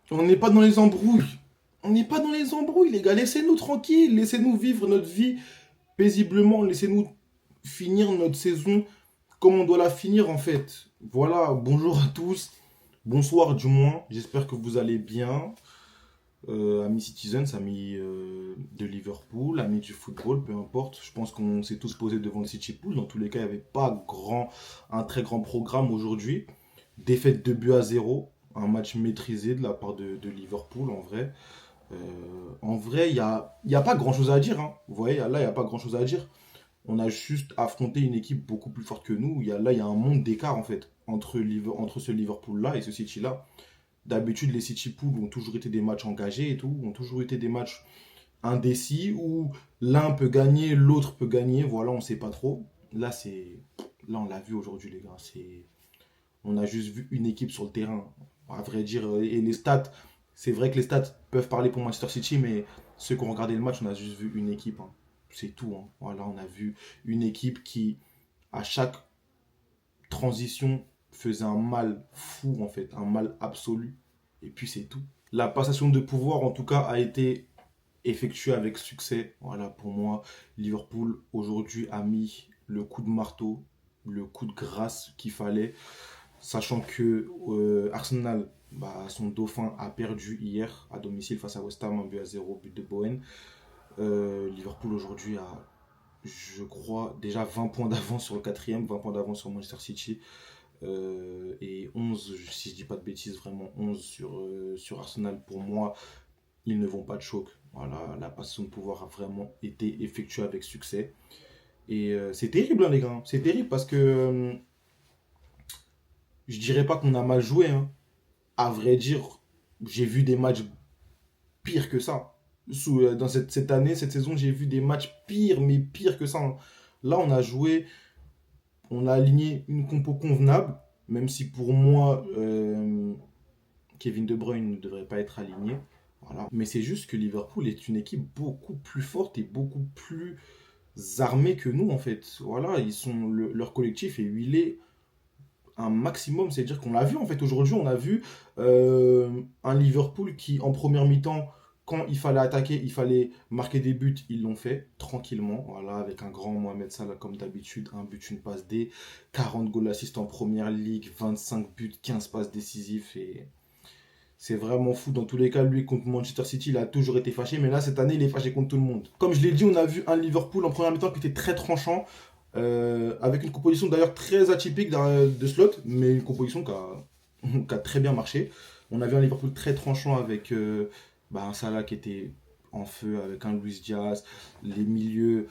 On n'est pas dans les embrouilles. On n'est pas dans les embrouilles, les gars. Laissez-nous tranquilles. Laissez-nous vivre notre vie paisiblement. Laissez-nous finir notre saison comme on doit la finir, en fait. Voilà, bonjour à tous. Bonsoir, du moins. J'espère que vous allez bien. Amis citizens, amis de Liverpool, amis du football, peu importe. Je pense qu'on s'est tous posés devant le City Pool. Dans tous les cas, il n'y avait pas un très grand programme aujourd'hui. Défaite de but à zéro. Un match maîtrisé de la part de Liverpool, en vrai. Il y a pas grand-chose à dire, hein. Vous voyez, là, il n'y a pas grand-chose à dire. On a juste affronté une équipe beaucoup plus forte que nous. Il y a un monde d'écart, en fait, entre ce Liverpool-là et ce City-là. D'habitude, les City Pool ont toujours été des matchs engagés et tout, ont toujours été des matchs indécis où l'un peut gagner, l'autre peut gagner. Voilà, on sait pas trop. Là, on l'a vu aujourd'hui, les gars. On a juste vu une équipe sur le terrain. À vrai dire, et les stats, c'est vrai que les stats peuvent parler pour Manchester City, mais ceux qui ont regardé le match, on a juste vu une équipe, hein. C'est tout, hein. Voilà, on a vu une équipe qui, à chaque transition, faisait un mal fou, en fait, un mal absolu. Et puis c'est tout. La passation de pouvoir, en tout cas, a été effectuée avec succès. Voilà, pour moi, Liverpool, aujourd'hui, a mis le coup de marteau, le coup de grâce qu'il fallait. Sachant que Arsenal, son dauphin, a perdu hier à domicile face à West Ham, un but à zéro, but de Bowen. Liverpool aujourd'hui a, je crois, déjà 20 points d'avance sur le quatrième, 20 points d'avance sur Manchester City. Et 11, si je dis pas de bêtises, vraiment 11 sur Arsenal. Pour moi, ils ne vont pas de choc. Voilà, la passation de pouvoir a vraiment été effectuée avec succès. Et c'est terrible, hein, les gars. C'est terrible parce que je dirais pas qu'on a mal joué, hein. À vrai dire, j'ai vu des matchs pires que ça. Dans cette année, cette saison, j'ai vu des matchs pires, mais pires que ça, hein. Là, on a aligné une compo convenable, même si pour moi, Kevin De Bruyne ne devrait pas être aligné. Voilà. Mais c'est juste que Liverpool est une équipe beaucoup plus forte et beaucoup plus armée que nous, en fait. Voilà, leur collectif est huilé un maximum. C'est-à-dire qu'on l'a vu, en fait, aujourd'hui, on a vu un Liverpool qui, en première mi-temps, quand il fallait attaquer, il fallait marquer des buts, ils l'ont fait tranquillement, voilà, avec un grand Mohamed Salah comme d'habitude, un but, une passe D, 40 goals assist en première ligue, 25 buts, 15 passes décisives, et c'est vraiment fou. Dans tous les cas, lui, contre Manchester City, il a toujours été fâché. Mais là, cette année, il est fâché contre tout le monde. Comme je l'ai dit, on a vu un Liverpool en première mi-temps qui était très tranchant. Avec une composition d'ailleurs très atypique de slot. Mais une composition qui a très bien marché. On a vu un Liverpool très tranchant avec un Salah qui était en feu, avec un Luis Diaz, les milieux,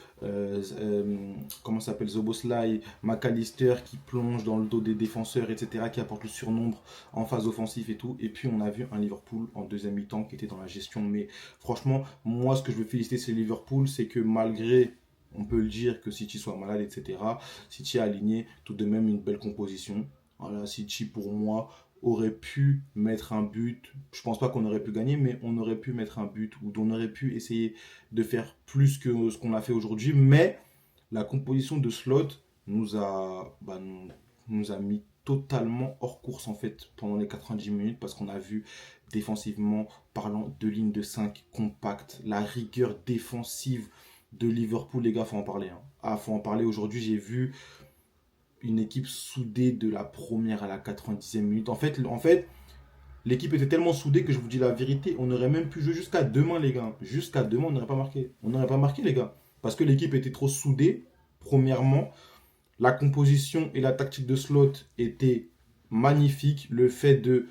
comment ça s'appelle, Zoboslai, McAllister qui plonge dans le dos des défenseurs, etc., qui apporte le surnombre en phase offensive et tout. Et puis on a vu un Liverpool en deuxième mi-temps qui était dans la gestion. Mais franchement, moi ce que je veux féliciter c'est Liverpool, c'est que malgré, on peut le dire, que City soit malade, etc., City a aligné tout de même une belle composition. Voilà, City pour moi aurait pu mettre un but. Je pense pas qu'on aurait pu gagner, mais on aurait pu mettre un but ou on aurait pu essayer de faire plus que ce qu'on a fait aujourd'hui. Mais la composition de slot nous a mis totalement hors course en fait pendant les 90 minutes parce qu'on a vu défensivement parlant de ligne de 5 compacte, la rigueur défensive de Liverpool, les gars, faut en parler, hein. Ah, faut en parler aujourd'hui. J'ai vu une équipe soudée de la première à la 90e minute. En fait, l'équipe était tellement soudée que je vous dis la vérité, on aurait même pu jouer jusqu'à demain, les gars. Jusqu'à demain, on n'aurait pas marqué. On n'aurait pas marqué, les gars. Parce que l'équipe était trop soudée, premièrement. La composition et la tactique de slot étaient magnifiques. Le fait de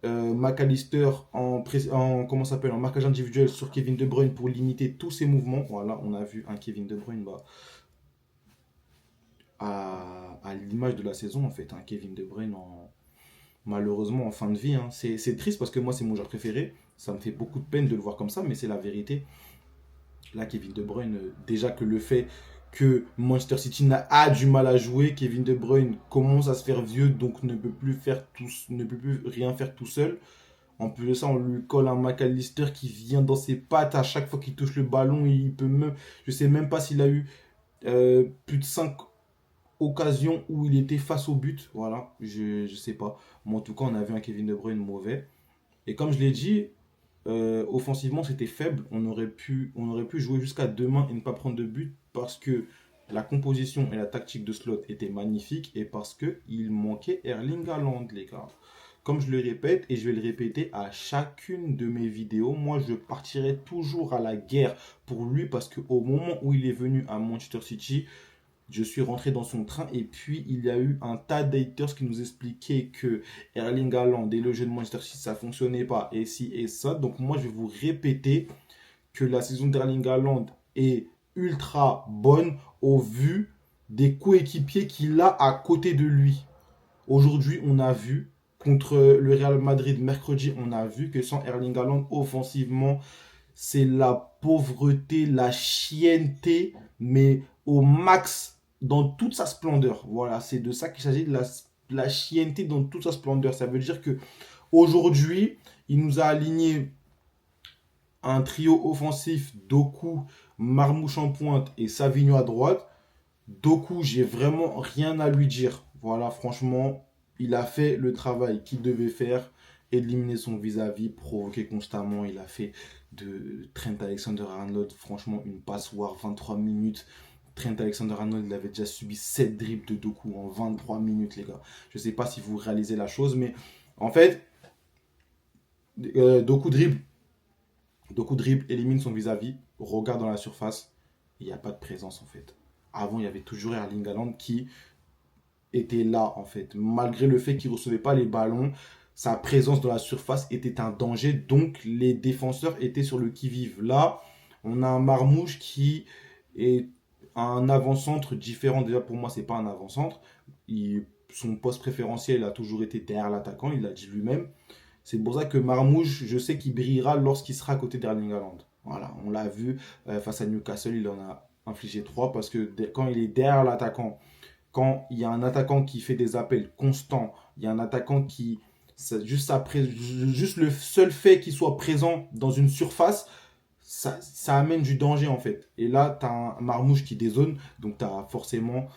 McAllister comment s'appelle, en marquage individuel sur Kevin De Bruyne pour limiter tous ses mouvements. Voilà, on a vu un Kevin De Bruyne à l'image de la saison, en fait. Un Kevin De Bruyne malheureusement en fin de vie, hein. C'est triste parce que moi, c'est mon joueur préféré. Ça me fait beaucoup de peine de le voir comme ça, mais c'est la vérité. Là, Kevin De Bruyne, déjà que le fait que Manchester City a du mal à jouer, Kevin De Bruyne commence à se faire vieux, donc ne peut plus rien faire tout seul. En plus de ça, on lui colle un McAllister qui vient dans ses pattes à chaque fois qu'il touche le ballon. Il peut même, je sais même pas s'il a eu plus de 5 occasions où il était face au but. Voilà, je sais pas. Mais en tout cas, on a vu un Kevin De Bruyne mauvais. Et comme je l'ai dit, offensivement, c'était faible. On aurait pu jouer jusqu'à demain et ne pas prendre de but parce que la composition et la tactique de Slot étaient magnifiques et parce qu'il manquait Erling Haaland, les gars. Comme je le répète et je vais le répéter à chacune de mes vidéos, moi je partirai toujours à la guerre pour lui parce qu'au moment où il est venu à Manchester City, je suis rentré dans son train et puis il y a eu un tas d'haters qui nous expliquaient que Erling Haaland et le jeu de Manchester City ça fonctionnait pas et ci et ça. Donc moi je vais vous répéter que la saison d'Erling Haaland est ultra bonne au vu des coéquipiers qu'il a à côté de lui. Aujourd'hui on a vu contre le Real Madrid mercredi, on a vu que sans Erling Haaland offensivement, c'est la pauvreté, la chienneté, mais au max, dans toute sa splendeur. Voilà, c'est de ça qu'il s'agit, de la chienneté dans toute sa splendeur. Ça veut dire que aujourd'hui, il nous a aligné un trio offensif, Doku, Marmouche en pointe et Savigno à droite. Doku, j'ai vraiment rien à lui dire. Voilà, franchement, il a fait le travail qu'il devait faire, éliminer son vis-à-vis, provoquer constamment. Il a fait de Trent Alexander-Arnold, franchement, une passoire, 23 minutes. Trent Alexander-Arnold, il avait déjà subi 7 dribbles de Doku en 23 minutes, les gars. Je ne sais pas si vous réalisez la chose, mais en fait, Doku dribble. Doku dribble, élimine son vis-à-vis, regarde dans la surface. Il n'y a pas de présence, en fait. Avant, il y avait toujours Erling Haaland qui était là, en fait. Malgré le fait qu'il ne recevait pas les ballons, sa présence dans la surface était un danger. Donc, les défenseurs étaient sur le qui-vive. Là, on a un Marmouche qui est un avant-centre différent. Déjà, pour moi, c'est pas un avant-centre. Son poste préférentiel a toujours été derrière l'attaquant, il l'a dit lui-même. C'est pour ça que Marmouche, je sais qu'il brillera lorsqu'il sera à côté d'Erling Haaland. Voilà, on l'a vu face à Newcastle, il en a infligé 3 parce que quand il est derrière l'attaquant, quand il y a un attaquant qui fait des appels constants, il y a un attaquant qui, juste le seul fait qu'il soit présent dans une surface, ça amène du danger en fait. Et là, tu as un Marmouche qui dézone, donc tu as forcément,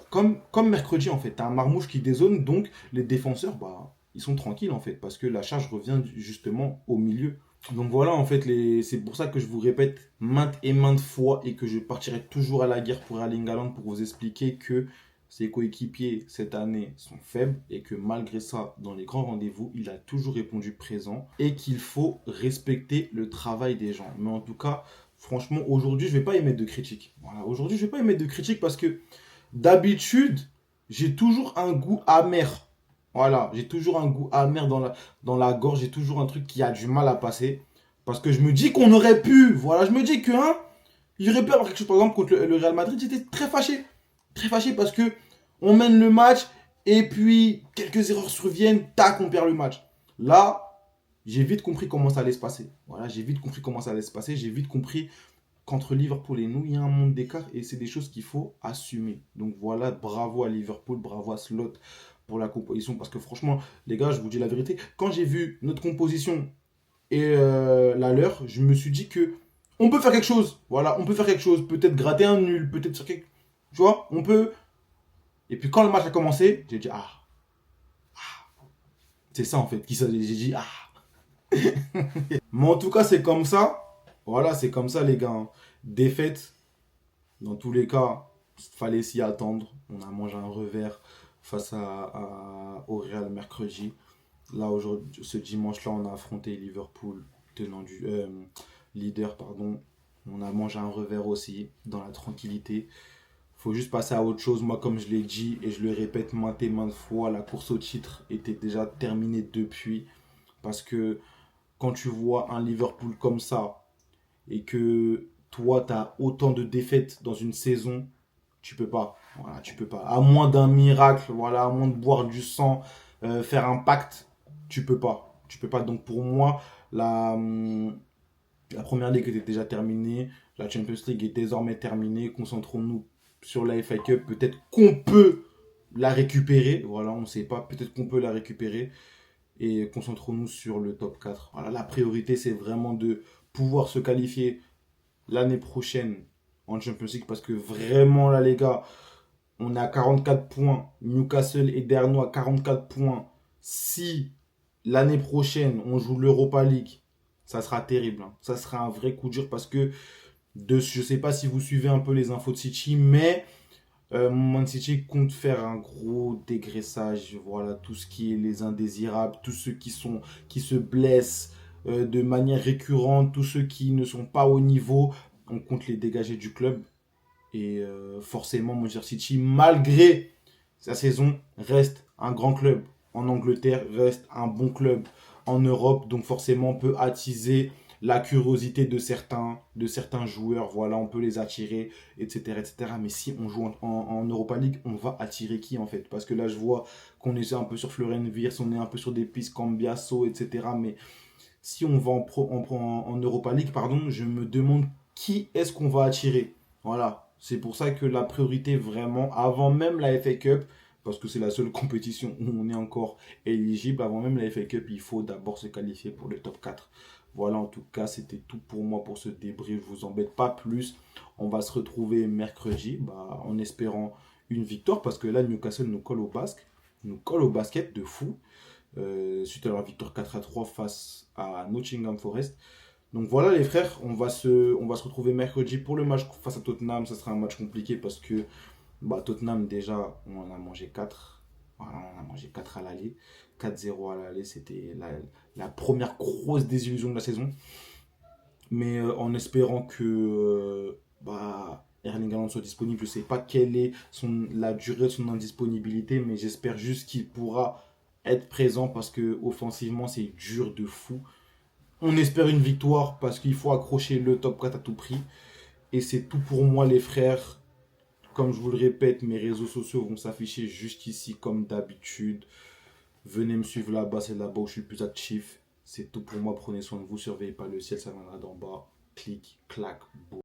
comme mercredi en fait, tu as un Marmouche qui dézone, donc les défenseurs, bah, ils sont tranquilles en fait, parce que la charge revient justement au milieu. Donc voilà, en fait, c'est pour ça que je vous répète maintes et maintes fois et que je partirai toujours à la guerre pour Erling Haaland pour vous expliquer que ses coéquipiers cette année sont faibles et que malgré ça, dans les grands rendez-vous, il a toujours répondu présent et qu'il faut respecter le travail des gens. Mais en tout cas, franchement, aujourd'hui, je ne vais pas émettre de critiques. Voilà, aujourd'hui, je ne vais pas émettre de critiques parce que d'habitude, j'ai toujours un goût amer. Voilà, j'ai toujours un goût amer dans la gorge, j'ai toujours un truc qui a du mal à passer. Parce que je me dis qu'on aurait pu, voilà, je me dis que, hein, il aurait pu avoir quelque chose, par exemple, contre le Real Madrid, j'étais très fâché. Très fâché parce que on mène le match et puis quelques erreurs surviennent, tac, on perd le match. Là, j'ai vite compris comment ça allait se passer. Voilà, j'ai vite compris comment ça allait se passer, j'ai vite compris qu'entre Liverpool et nous, il y a un monde d'écart et c'est des choses qu'il faut assumer. Donc voilà, bravo à Liverpool, bravo à Slot pour la composition parce que franchement, les gars, je vous dis la vérité, quand j'ai vu notre composition et la leur, je me suis dit que on peut faire quelque chose. Voilà, on peut faire quelque chose, peut-être gratter un nul, peut-être sur quelque... Tu vois, on peut. Et puis quand le match a commencé, j'ai dit ah, c'est ça en fait qui j'ai dit ah. Mais en tout cas, c'est comme ça. Voilà, c'est comme ça les gars, hein. Défaite dans tous les cas, fallait s'y attendre. On a mangé un revers face au Real mercredi. Là, aujourd'hui, ce dimanche-là, on a affronté Liverpool, tenant du leader, pardon. On a mangé un revers aussi, dans la tranquillité. Faut juste passer à autre chose. Moi, comme je l'ai dit et je le répète maintes et maintes fois, la course au titre était déjà terminée depuis. Parce que quand tu vois un Liverpool comme ça et que toi, tu as autant de défaites dans une saison, tu peux pas. Voilà, tu peux pas. À moins d'un miracle, voilà, à moins de boire du sang, faire un pacte, tu peux pas. Tu peux pas. Donc pour moi, la première ligue était déjà terminée. La Champions League est désormais terminée. Concentrons-nous sur la FA Cup. Peut-être qu'on peut la récupérer. Voilà, on ne sait pas. Peut-être qu'on peut la récupérer. Et concentrons-nous sur le top 4. Voilà, la priorité, c'est vraiment de pouvoir se qualifier l'année prochaine en Champions League. Parce que vraiment, là, les gars, on est à 44 points. Newcastle et Derno à 44 points. Si l'année prochaine, on joue l'Europa League, ça sera terrible, hein. Ça sera un vrai coup dur parce que je ne sais pas si vous suivez un peu les infos de City, mais Man City compte faire un gros dégraissage. Voilà, tout ce qui est les indésirables, tous ceux qui se blessent de manière récurrente, tous ceux qui ne sont pas au niveau, on compte les dégager du club. Et forcément, Manchester City, malgré sa saison, reste un grand club. En Angleterre, reste un bon club. En Europe, donc forcément, on peut attiser la curiosité de certains joueurs. Voilà, on peut les attirer, etc., etc. Mais si on joue en Europa League, on va attirer qui en fait? Parce que là, je vois qu'on est un peu sur Florian Wirtz, on est un peu sur des pistes comme Biasso, etc. Mais si on va en Europa League, pardon, je me demande qui est-ce qu'on va attirer. Voilà, c'est pour ça que la priorité vraiment, avant même la FA Cup, parce que c'est la seule compétition où on est encore éligible, avant même la FA Cup, il faut d'abord se qualifier pour le top 4. Voilà, en tout cas, c'était tout pour moi pour ce débrief. Je vous embête pas plus. On va se retrouver mercredi, en espérant une victoire, parce que là, Newcastle nous colle au basque, nous colle au basket de fou suite à leur victoire 4-3 face à Nottingham Forest. Donc voilà les frères, on va se retrouver mercredi pour le match face à Tottenham. Ça sera un match compliqué parce que Tottenham déjà, on en a mangé 4. Voilà, on a mangé 4 à l'aller. 4-0 à l'aller, c'était la première grosse désillusion de la saison. Mais en espérant que Erling Haaland soit disponible, je ne sais pas quelle est la durée de son indisponibilité, mais j'espère juste qu'il pourra être présent parce que offensivement c'est dur de fou. On espère une victoire parce qu'il faut accrocher le top 4 à tout prix. Et c'est tout pour moi les frères. Comme je vous le répète, mes réseaux sociaux vont s'afficher juste ici comme d'habitude. Venez me suivre là-bas, c'est là-bas où je suis le plus actif. C'est tout pour moi, prenez soin de vous, surveillez pas le ciel, ça viendra d'en bas. Clic, clac, boum.